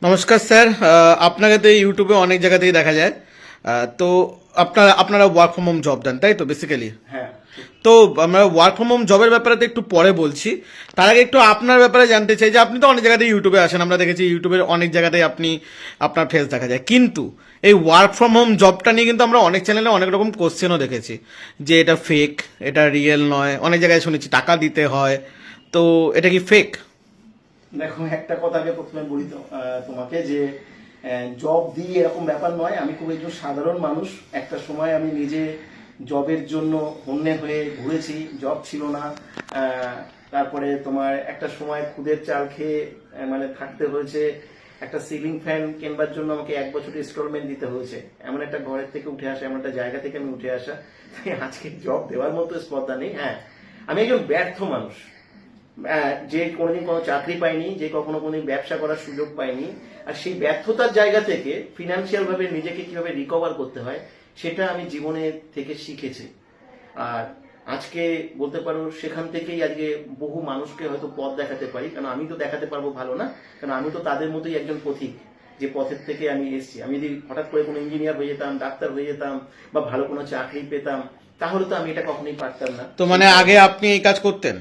নমস্কার স্যার, আপনাকে তো ইউটিউবে অনেক জায়গা থেকে দেখা যায়। তো আপনারা ওয়ার্ক ফ্রম হোম জব দেন, তাই তো বেসিক্যালি? হ্যাঁ। তো আমরা ওয়ার্ক ফ্রম হোম জবের ব্যাপারে তো একটু পরে বলছি। তার আগে একটু আপনার ব্যাপারে জানতে চাই যে আপনি তো অনেক জায়গাতেই ইউটিউবে আসেন, আমরা দেখেছি ইউটিউবের অনেক জায়গাতেই আপনার ফেস দেখা যায়, কিন্তু এই ওয়ার্ক ফ্রম হোম জবটা নিয়ে কিন্তু আমরা অনেক চ্যানেলে অনেক রকম কোশ্চেনও দেখেছি যে এটা ফেক, এটা রিয়েল নয়। অনেক জায়গায় শুনেছি টাকা দিতে হয়, তো এটা কি ফেক? দেখো, একটা কথাকে প্রথমে বলি তো তোমাকে যে জব দিয়ে এরকম ব্যাপার নয়। আমি খুব একজন সাধারণ মানুষ। একটা সময় আমি নিজে জবের জন্য হন্যে হয়ে ঘুরেছি, জব ছিল না। তারপরে তোমার একটা সময় খুদের চাল খেয়ে মানে থাকতে হয়েছে। একটা সিলিং ফ্যান কেনবার জন্য আমাকে 1 বছর ইনস্টলমেন্ট দিতে হয়েছে। এমন একটা ঘরের থেকে উঠে আসা, এমন একটা জায়গা থেকে আমি উঠে আসা, তাই আজকে জব দেওয়ার মতো স্পর্ধা নেই। হ্যাঁ, আমি একজন ব্যর্থ মানুষ, যে কোনোদিন কোনো চাকরি পাইনি, যে কখনো কোনোদিন ব্যবসা করার সুযোগ পাইনি। আর সেই ব্যর্থতার জায়গা থেকে ফিনান্সিয়াল ভাবে নিজেকে কিভাবে রিকভার করতে হয় সেটা আমি জীবনে থেকে শিখেছি। আর আজকে বলতে পারো সেখান থেকেই আজকে বহু মানুষকে হয়তো পথ দেখাতে পারি। কারণ আমি তো দেখাতে পারবো ভালো না, কারণ আমি তো তাদের মতোই একজন পথিক, যে পথের থেকে আমি এসেছি। আমি যদি হঠাৎ করে কোনো ইঞ্জিনিয়ার হয়ে যেতাম, ডাক্তার হয়ে যেতাম, বা ভালো কোনো চাকরি পেতাম, তাহলে তো আমি এটা কখনোই পারতাম না। তো মানে আগে আপনি এই কাজ করতেন?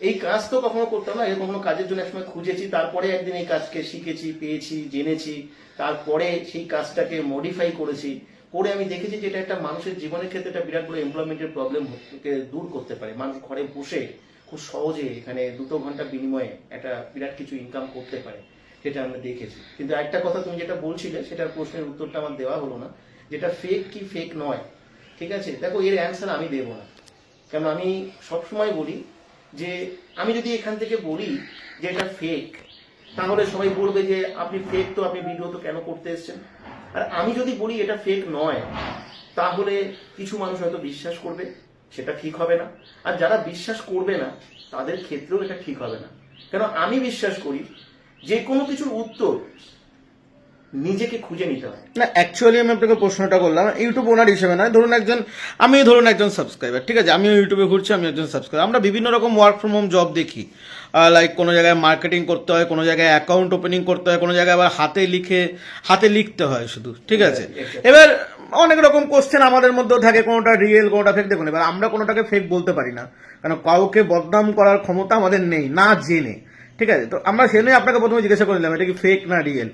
এই কাজ তো কখনো করতাম না। কখনো কাজের জন্য একসময় খুঁজেছি, তারপরে একদিন এই কাজকে শিখেছি, পেয়েছি, জেনেছি। তারপরে সেই কাজটাকে মডিফাই করেছি, করে আমি দেখেছি যে এটা একটা মানুষের জীবনের ক্ষেত্রে একটা বিরাট বড় এমপ্লয়মেন্টের প্রবলেম দূর করতে পারে। মানুষ ঘরে বসে খুব সহজে এখানে 2 ঘন্টা বিনিময়ে একটা বিরাট কিছু ইনকাম করতে পারে, সেটা আমরা দেখেছি। কিন্তু একটা কথা তুমি যেটা বলছিলে, সেটার প্রশ্নের উত্তরটা আমার দেওয়া হলো না, যেটা ফেক কি ফেক নয়। ঠিক আছে, দেখো, এর অ্যান্সার আমি দেবো না। কারণ আমি সবসময় বলি যে আমি যদি এখান থেকে বলি যে এটা ফেক, তাহলে সবাই বলবে যে আপনি ফেক, তো আপনি ভিডিও তো কেন করতে এসেছেন। আর আমি যদি বলি এটা ফেক নয়, তাহলে কিছু মানুষ হয়তো বিশ্বাস করবে, সেটা ঠিক হবে না। আর যারা বিশ্বাস করবে না তাদের ক্ষেত্রেও এটা ঠিক হবে না। কেন আমি বিশ্বাস করি যে কোনো কিছুর উত্তর নিজেকে খুঁজে নিতে হয়। না, অ্যাকচুয়ালি আমি আপনাকে প্রশ্নটা করলাম ইউটিউব ওনার হিসেবে নয়। ধরুন একজন সাবস্ক্রাইবার, ঠিক আছে, আমিও ইউটিউবে ঘুরছি, আমি একজন সাবস্ক্রাইবার। আমরা বিভিন্ন রকম ওয়ার্ক ফ্রম হোম জব দেখি, লাইক কোনো জায়গায় মার্কেটিং করতে হয়, কোনো জায়গায় অ্যাকাউন্ট ওপেনিং করতে হয়, কোনো জায়গায় আবার হাতে লিখতে হয় শুধু, ঠিক আছে। এবার অনেক রকম কোশ্চেন আমাদের মধ্যেও থাকে, কোনোটা রিয়েল কোনোটা ফেক। দেখুন, এবার আমরা কোনোটাকে ফেক বলতে পারি না, কারণ কাউকে বদনাম করার ক্ষমতা আমাদের নেই, না জেনে, ঠিক আছে। তো আমরা সেজন্য আপনাকে প্রথমে জিজ্ঞাসা করে নিলাম এটা কি ফেক না রিয়েল।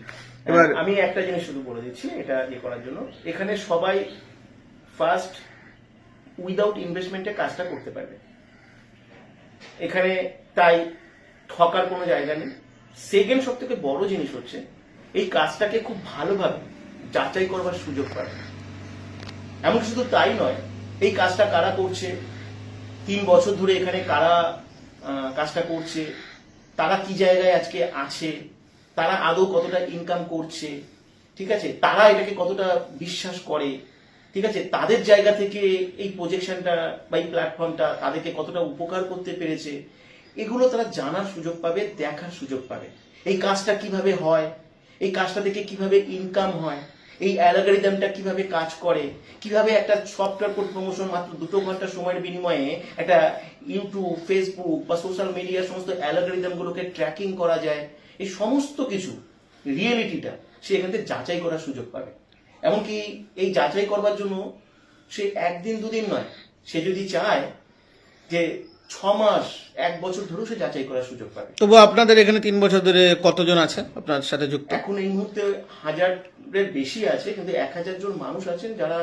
এবার আমি একটা জিনিস শুধু বলে দিচ্ছি এটা করার জন্য, এখানে সবাই ফার্স্ট উইদাউট ইনভেস্টমেন্টে কাজটা করতে পারবে এখানে, তাই ঠকার কোনো জায়গা নেই। সেকেন্ড সব থেকে বড় জিনিস হচ্ছে এই কাজটাকে খুব ভালোভাবে যাচাই করবার সুযোগ পাবে। এমন শুধু তাই নয়, এই কাজটা কারা করছে, 3 বছর ধরে এখানে কারা কাজটা করছে, তারা কি জায়গায় আজকে আছে, তারা আদৌ কতটা ইনকাম করছে, ঠিক আছে, তারা এটাকে কতটা বিশ্বাস করে, ঠিক আছে, তাদের জায়গা থেকে এই প্রজেকশনটা বা এই প্ল্যাটফর্মটা তাদেরকে কতটা উপকার করতে পেরেছে, এগুলো তারা জানার সুযোগ পাবে, দেখার সুযোগ পাবে। এই কাজটা কিভাবে হয়, এই কাজটা থেকে কিভাবে ইনকাম হয়, এই অ্যালগরিদমটা কিভাবে কাজ করে, কিভাবে একটা সফটওয়্যার কোড প্রমোশন মাত্র 2 ঘন্টা সময়ের বিনিময়ে একটা ইউটিউব, ফেসবুক বা সোশ্যাল মিডিয়ার সমস্ত অ্যালগরিদম গুলোকে ট্র্যাকিং করা যায়, এই সমস্ত কিছু রিয়েলিটিটা সে এখান থেকে যাচাই করার সুযোগ পাবে। এমনকি এই যাচাই করবার জন্য সে 1 দিন 2 দিন নয়, সে যদি চায় যে 6 মাস 1 বছর ধরেও সে যাচাই করার সুযোগ পাবে। তবু আপনাদের এখানে 3 বছর ধরে কতজন আছে আপনার সাথে যুক্ত? এখন এই মুহূর্তে 1000-এর বেশি আছে, কিন্তু 1000 জন মানুষ আছেন যারা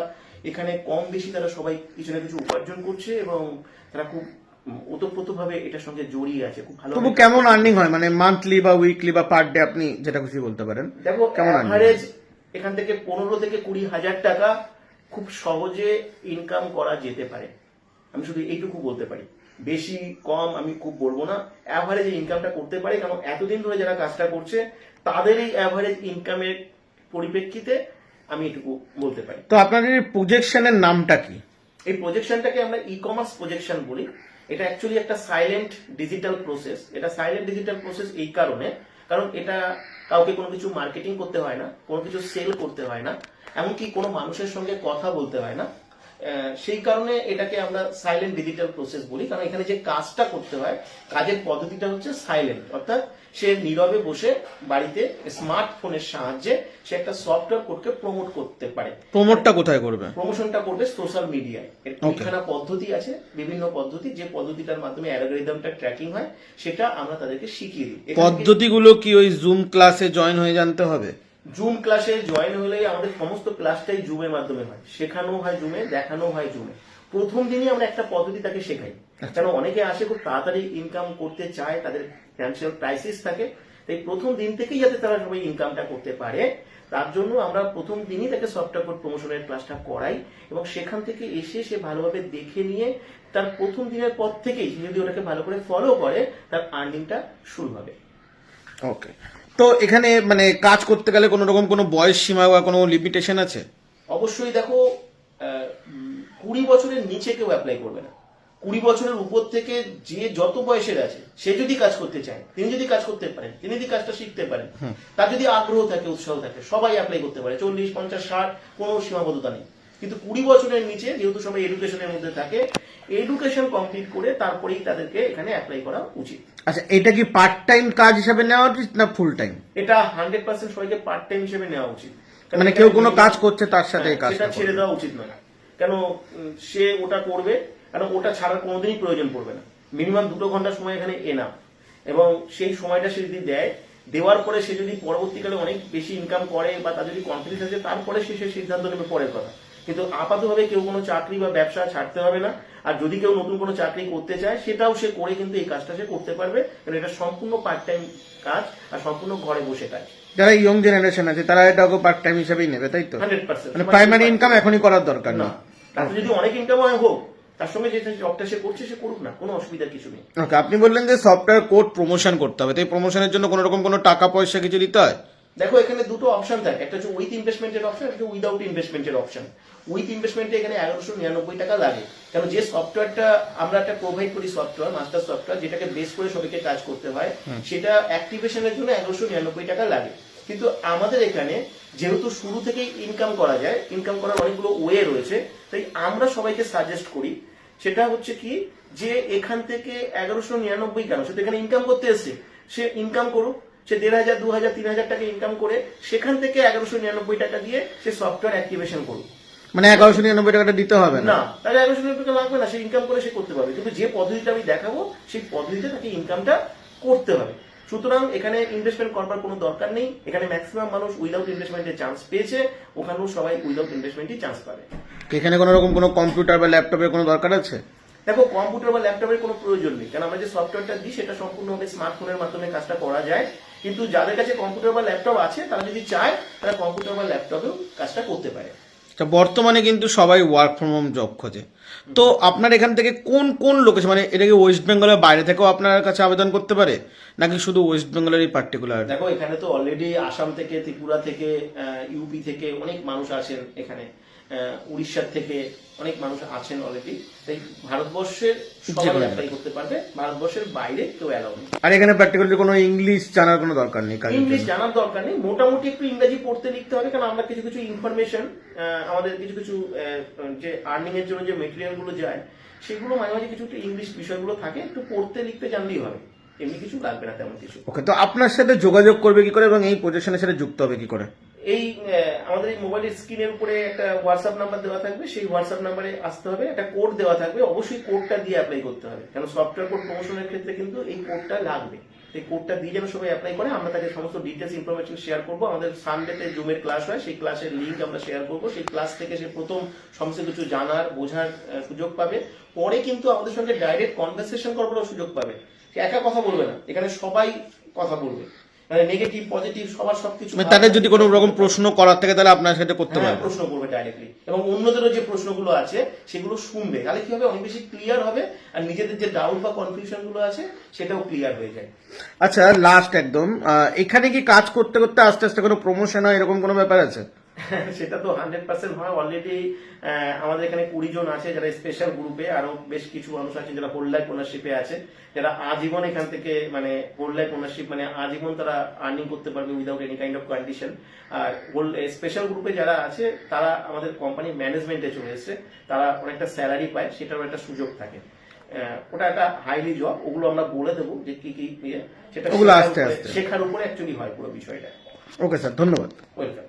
এখানে কম বেশি তারা সবাই কিছু না কিছু উপার্জন করছে, এবং তারা খুব ওতপ্রোতভাবে এটার সঙ্গে জড়িয়ে আছে। খুব ভালো। তবু কেমন আর্নিং হয়, মানে মান্থলি বা উইকলি বা পার ডে, আপনি যেটা খুশি বলতে পারেন। দেখো, কেমন অ্যাভারেজ এখান থেকে 15 থেকে 20 হাজার টাকা খুব সহজে ইনকাম করা যেতে পারে। আমি শুধু এইটুকু বলতে পারি, বেশি কম আমি খুব বলবো না। অ্যাভারেজ ইনকামটা করতে পারে, কারণ এতদিন ধরে যারা কাজটা করছে তাদের এই অ্যাভারেজ ইনকামের পরিপ্রেক্ষিতে আমি এটুকু বলতে পারি। তো আপনাদের এই প্রজেকশনের নামটা কি? এই প্রজেকশনটাকে আমরা ই-কমার্স প্রজেকশন বলি। এটা অ্যাকচুয়ালি একটা সাইলেন্ট ডিজিটাল প্রসেস। এটা সাইলেন্ট ডিজিটাল প্রসেস এই কারণে, কারণ এটা কাউকে কোনো কিছু মার্কেটিং করতে হয় না, কোনো কিছু সেল করতে হয় না, এমনকি কোনো মানুষের সঙ্গে কথা বলতে হয় না। সেই কারণে এটাকে আমরা সাইলেন্ট ডিজিটাল প্রসেস বলি, কারণ এখানে যে কাজটা করতে হয় কাজের পদ্ধতিটা হচ্ছে সাইলেন্ট, অর্থাৎ সে নীরবে বসে বাড়িতে স্মার্টফোনের সাহায্যে সে একটা সফটওয়্যার কোডকে প্রমোট করতে পারে। প্রমোটটা কোথায় করবে? প্রমোশনটা করবে সোশ্যাল মিডিয়ায়। এর তিনখানা পদ্ধতি আছে, বিভিন্ন পদ্ধতি, যে পদ্ধতিটার মাধ্যমে অ্যালগরিদমটা ট্র্যাকিং হয় সেটা আমরা তাদেরকে শিখিয়ে দিই। পদ্ধতিগুলো কি ওই জুম ক্লাসে জয়েন হয়ে জানতে হবে? জুম ক্লাসে জয়েন হলেই আমাদের সমস্ত ক্লাসটাই জুমের মাধ্যমে হয়, শেখানো হয় জুমে, দেখানো হয় জুমে। প্রথম দিনই আমরা একটা পদ্ধতি তাকে শেখাই, কারণ অনেকে আসে খুব তাড়াতাড়ি ইনকাম করতে চায়, তাদের ফিনান্সিয়াল ক্রাইসিস থাকে, তাই প্রথম দিন থেকেই যাতে তারা সবাই ইনকামটা করতে পারে তার জন্য আমরা প্রথম দিনই তাকে সফটওয়্যার কোড প্রমোশনের ক্লাসটা করাই, এবং সেখান থেকে এসে সে ভালোভাবে দেখে নিয়ে তার প্রথম দিনের পর থেকেই যদি ওটাকে ভালো করে ফলো করে তার আর্নিংটা শুরু হবে। ওকে, তো এখানে মানে কাজ করতে গেলে কোনো রকম কোনো বয়স সীমা বা কোনো লিমিটেশন আছে? অবশ্যই দেখো, 20 বছরের নিচে কেউ অ্যাপ্লাই করবে না। 20 বছরের উপর থেকে যে যত বয়সের আছে সে যদি কাজ করতে চায়, তিনি যদি কাজ করতে পারেন, তিনি যদি কাজটা শিখতে পারেন, তার যদি আগ্রহ থাকে, উৎসাহ থাকে, সবাই অ্যাপ্লাই করতে পারে। 40, 50, 60 কোনো সীমাবদ্ধতা নেই। কিন্তু 20 বছরের নিচে যেহেতু সবাই এডুকেশনের মধ্যে থাকে, এডুকেশন কমপ্লিট করে তারপরেই তাদেরকে এখানে অ্যাপ্লাই করা উচিত। আচ্ছা, এটা কি পার্ট টাইম কাজ হিসাবে নেওয়া উচিত না ফুল টাইম? এটা 100% সবাইকে পার্ট টাইম হিসেবে নেওয়া উচিত। মানে কেউ কোনো কাজ করছে তার সাথে এই সেটা কাজটা ছেড়ে দেওয়া উচিত নয়, কেন সে ওটা করবে, কারণ ওটা ছাড়ার কোনোদিনই প্রয়োজন পড়বে না। মিনিমাম 2 ঘন্টা সময় এখানে এনাফ, এবং সেই সময়টা সে যদি দেয়, দেওয়ার পরে সে যদি পরবর্তীকালে অনেক বেশি ইনকাম করে বা তার যদি কনফিডেন্স আছে, তারপরে সে সিদ্ধান্ত নেবে পরের কথা। কিন্তু আপাতভাবে কেউ কোনো চাকরি বা ব্যবসা ছাড়তে হবে না। আর যদি কেউ নতুন কোনো চাকরি করতে চায় সেটাও সে করে কিন্তু এই কাজটা সে করতে পারবে, কারণ এটা সম্পূর্ণ পার্ট টাইম কাজ আর সম্পূর্ণ ঘরে বসে কাজ। যারা ইয়ং জেনারেশন আছে তারা এটাকে পার্ট টাইম হিসেবেই নেবে, তাই তো? 100%। মানে প্রাইমারি ইনকাম এখনই করার দরকার না, না। তাতে যদি অনেক ইনকাম হয় হোক, তার সঙ্গে যে জবটা সে করছে সে করুক না, কোনো অসুবিধার কিছু নেই। ওকে, আপনি বললেন যে সফটওয়্যার কোড প্রমোশন করতে হবে, তাই প্রমোশনের জন্য কোনো রকম কোনো টাকা পয়সা কিছু দিতে হয়? দেখো, এখানে দুটো অপশন থাকে, একটা হচ্ছে উইথ ইনভেস্টমেন্টের অপশন, একটা উইদাউট ইনভেস্টমেন্টের অপশন। উইথ ইনভেস্টমেন্টে এখানে 1199 টাকা লাগে, কারণ যে সফটওয়্যারটা আমরা একটা প্রোভাইড করি, সফটওয়্যার মাস্টার সফটওয়্যার, যেটাকে বেস করে সবাইকে কাজ করতে হয়, সেটা অ্যাক্টিভেশনের জন্য 1199 টাকা লাগে। কিন্তু আমাদের এখানে যেহেতু শুরু থেকেই ইনকাম করা যায়, ইনকাম করার অনেকগুলো ওয়ে রয়েছে, তাই আমরা সবাইকে সাজেস্ট করি সেটা হচ্ছে কি, যে এখান থেকে 1199 কেন, সে তো এখানে ইনকাম করতে এসছে, সে ইনকাম করুক, সে 1500, 2000, 3000 টাকা ইনকাম করে সেখান থেকে 1199 টাকা দিয়ে সে সফটওয়্যার অ্যাক্টিভেশন করুক। মানে 1199 টাকাটা দিতে হবে না, তাহলে 1199 টাকা লাগবে না, সে ইনকাম করে সে করতে পারবে। কিন্তু যে পদ্ধতিটা আমি দেখাবো সেই পদ্ধতিতে তাকে ইনকামটা করতে হবে। সুতরাং এখানে ইনভেস্টমেন্ট করবার কোনো দরকার নেই। এখানে ম্যাক্সিমাম মানুষ উইদাউট ইনভেস্টমেন্টের চান্স পেয়েছে, ওখানেও সবাই উইদাউট ইনভেস্টমেন্টই চান্স পাবে। এখানে কোনো রকম কোনো কম্পিউটার বা ল্যাপটপের কোনো দরকার আছে? দেখো, কম্পিউটার বা ল্যাপটপের কোনো প্রয়োজন নেই, কারণ আমরা যে সফটওয়্যারটা দিই সেটা সম্পূর্ণভাবে স্মার্টফোনের মাধ্যমে কাজটা করা যায়। কিন্তু যাদের কাছে কম্পিউটার বা ল্যাপটপ আছে তারা যদি চায় তারা কম্পিউটার বা ল্যাপটপেও কাজটা করতে পারে। বর্তমানে কিন্তু সবাই ওয়ার্ক ফ্রম হোম জব খোঁজে, তো আপনার এখান থেকে কোন কোন লোকেশন, মানে এটা কি ওয়েস্ট বেঙ্গলের বাইরে থেকেও আপনার কাছে আবেদন করতে পারে নাকি শুধু ওয়েস্ট বেঙ্গলেরই পার্টিকুলার? দেখো, এখানে তো অলরেডি আসাম থেকে, ত্রিপুরা থেকে, ইউপি থেকে অনেক মানুষ আছেন, এখানে উড়িষ্যার থেকে অনেক মানুষ আছেন অলরেডি। তাই ভারতবর্ষের সবাই অ্যাপ্লাই করতে পারবে, ভারতবর্ষের বাইরে কেউ অ্যালাউ নেই। আর এখানে পার্টিকুলারলি কোনো ইংলিশ জানার কোনো দরকার নেই? ইংলিশ জানার দরকার নেই, মোটামুটি একটু ইংরেজি পড়তে লিখতে হবে, কারণ আমরা কিছু কিছু ইনফরমেশন, আমাদের কিছু কিছু যে আর্নিং এর জন্য যে মেটেরিয়াল গুলো যায় সেগুলো মাঝে মাঝে কিছু একটু ইংলিশ বিষয়গুলো থাকে, একটু পড়তে লিখতে জানলেই হবে, এমনি কিছু লাগবে না তেমন কিছু। ওকে, তো আপনার সাথে যোগাযোগ করবে কি করে এবং এই পজিশনের সাথে যুক্ত হবে কি করে? এই আমাদের এই মোবাইলের স্ক্রিনের উপরে একটা হোয়াটসঅ্যাপ নাম্বার দেওয়া থাকবে, সেই হোয়াটসঅ্যাপ নাম্বারে আসতে হবে, একটা কোড দেওয়া থাকবে, অবশ্যই কোডটা দিয়ে অ্যাপ্লাই করতে হবে, কারণ সফটওয়্যার কোড প্রমোশনের ক্ষেত্রে কিন্তু এই কোডটা লাগবে। এই কোডটা দিয়ে যেন সবাই অ্যাপ্লাই করে, আমরা তাকে সমস্ত ডিটেলস ইনফরমেশন শেয়ার করবো। আমাদের সানডেতে জুমের ক্লাস হয়, সেই ক্লাসের লিঙ্ক আমরা শেয়ার করবো, সেই ক্লাস থেকে সে প্রথম সমস্ত কিছু জানার বোঝার সুযোগ পাবে। পরে কিন্তু আমাদের সঙ্গে ডাইরেক্ট কনভারসেশন করবারও সুযোগ পাবে, সে একা কথা বলবে না, এখানে সবাই কথা বলবে, মানে নেগেটিভ পজিটিভ সবার সবকিছু। তাদের যদি কোনো রকম প্রশ্ন করার থাকে তাহলে আপনার সাথে করতে পারবে, প্রশ্ন করবে ডাইরেক্টলি, এবং অন্যদেরও যে প্রশ্নগুলো আছে সেগুলো শুনবে, তাহলে কি হবে, অনেক বেশি ক্লিয়ার হবে, আর নিজেদের যে ডাউট বা কনফিউশন গুলো আছে সেটাও ক্লিয়ার হয়ে যায়। আচ্ছা, লাস্ট একদম, এখানে কি কাজ করতে করতে আস্তে আস্তে কোনো প্রমোশন হয় এরকম কোনো ব্যাপার আছে? সেটা তো 100% হয়। অলরেডি আমাদের এখানে 20 জন আছে যারা স্পেশাল গ্রুপে, আরো বেশ কিছু মানুষ আছে যারা হোল লাইফ ওনারশিপে আছে, যারা আজীবন এখান থেকে মানে হোল লাইফ ওনারশিপ মানে আজীবন তারা আর্নিং করতে পারবে without any kind of condition. আর স্পেশাল গ্রুপে যারা আছে তারা আমাদের কোম্পানি ম্যানেজমেন্টে চলে এসেছে, তারা অনেকটা স্যালারি পায়, সেটারও একটা সুযোগ থাকে। ওটা একটা হাইলি জব, ওগুলো আমরা বলে দেবো যে কি কি সেটা ওগুলো আস্তে আস্তে। শেখার উপরে অ্যাকচুয়ালি হয় পুরো বিষয়টা। ওকে স্যার, ধন্যবাদ। ওয়েলকাম।